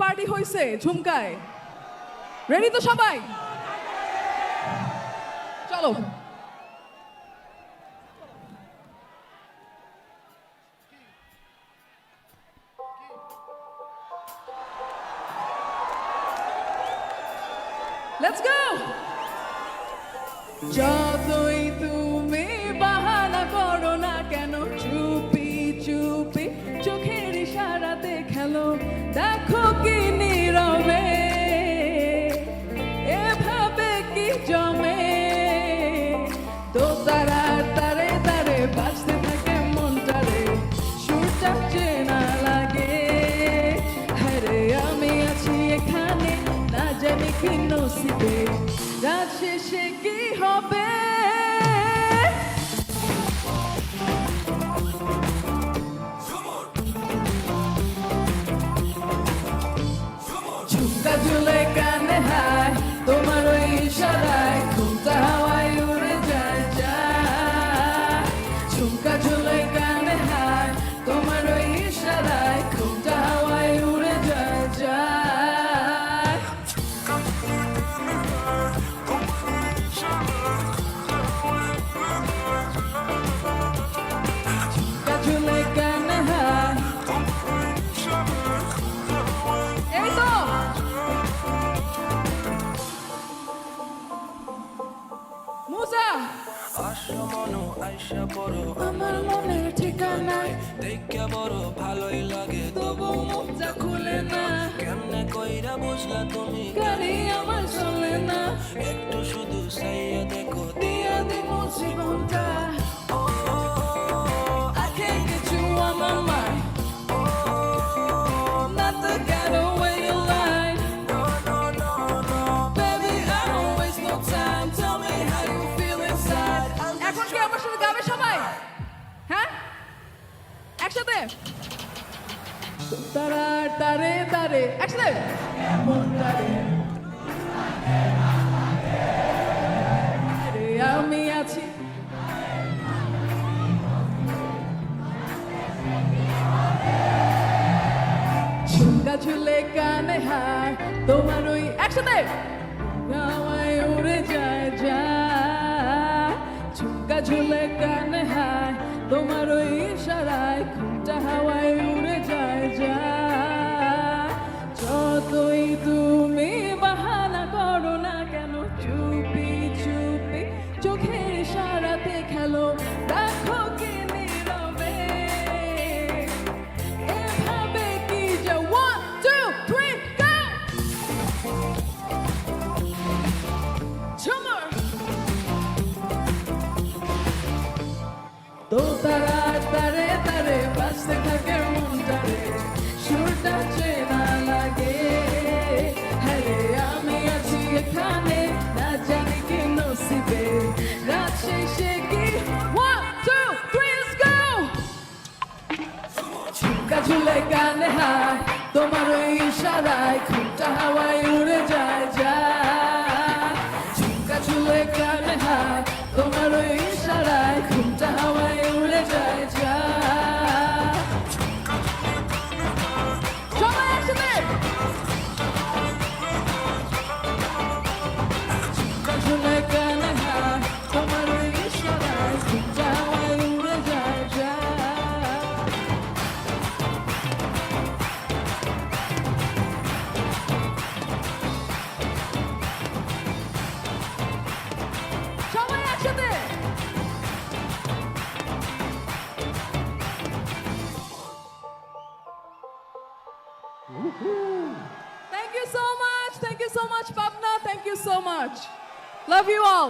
Party হয়েছে ঝুমকায়। Ready তো সবাই? চলো। Let's go! যতই তুমি বাহানা করো না কেন, চুপি চুপি চোখের ইশারাতে খেলো, দেখো কি নীরবে এভাবে কি জমে, তো তারার তারে তারে বাজতে থাকে মনটারে, সুরটা চেনা লাগে। হরে আমি আছি এখানে, না জানি কি নসিবে, রাত শেষে কি হবে। ঝুমকা ঝুলে কানে হায়, তোমার ওই ইশারায় ঘুমটা হাওয়ায় উড়ে যায় যায়। ঝুমকা ঝুলে কানে হায়, তোমার ওই ইশারায় ঘুমটা হাওয়ায় উড়ে যায় যায়। ঝুমকা ঝুলে কানে হায়, এই তো মুসা আসো মনো আইসা পড়ো আমার মনের ঠিকানায়, দেখে বড় ভালোই লাগে, তবু মুখটা খুলে না, কেমনে কইরা বুঝলা তুমি গাড়ি আমার চলে না, একটু শুধু সাইয়া দেখো দিয়া দিমু জীবনটা। I can't get you on my mind, not to get away your line. Baby, I don't waste no time, tell me how you feel inside. এখন কি আমার সাথে গাবে সবাই? হ্যাঁ, একসাথে তারার তারে তারে একসাথে মনটারে, আরে আমি আছি ঝুমকা ঝুলে কানে হায়, তোমার ওই একসাথে হাওয়ায় উড়ে যায় যায়। ঝুমকা ঝুলে কানে হায়, তোমার ওই ইশারায় ঘুমটা হাওয়ায় উড়ে যায় যায়। যতই তুমি বাহানা করো না কেন, চুপি চুপি চোখের ইশারাতে খেলো, দেখো কি নীরবে এভাবে কি যে 1 2 3 go ঝুমর। তো তারার তারে তারে বাজতে থাকে মনটারে, সুরটা চেনা লাগে। হ্যারে আমি আছি এখানে, না জানি কি নসিবে, রাত শেষে কি 1 2 3 let's go। ঝুমকা ঝুলে কানে হায়, তোমার ওই ইশারায় ঘুমটা হাওয়ায় উড়ে যায় যায়। ঝুমকা ঝুলে কানে হায়, তোমার ওই ইশারায় ঘুমটা হাওয়ায় উড়ে যায় যায়। সবাই একসাথে ঝুমকা ঝুলে কানে হায়, তোমার ওই ইশারায় ঘুমটা হাওয়ায় উড়ে যায় যায়। সবাই একসাথে Thank you so much, Pavna, thank you so much. Love you all.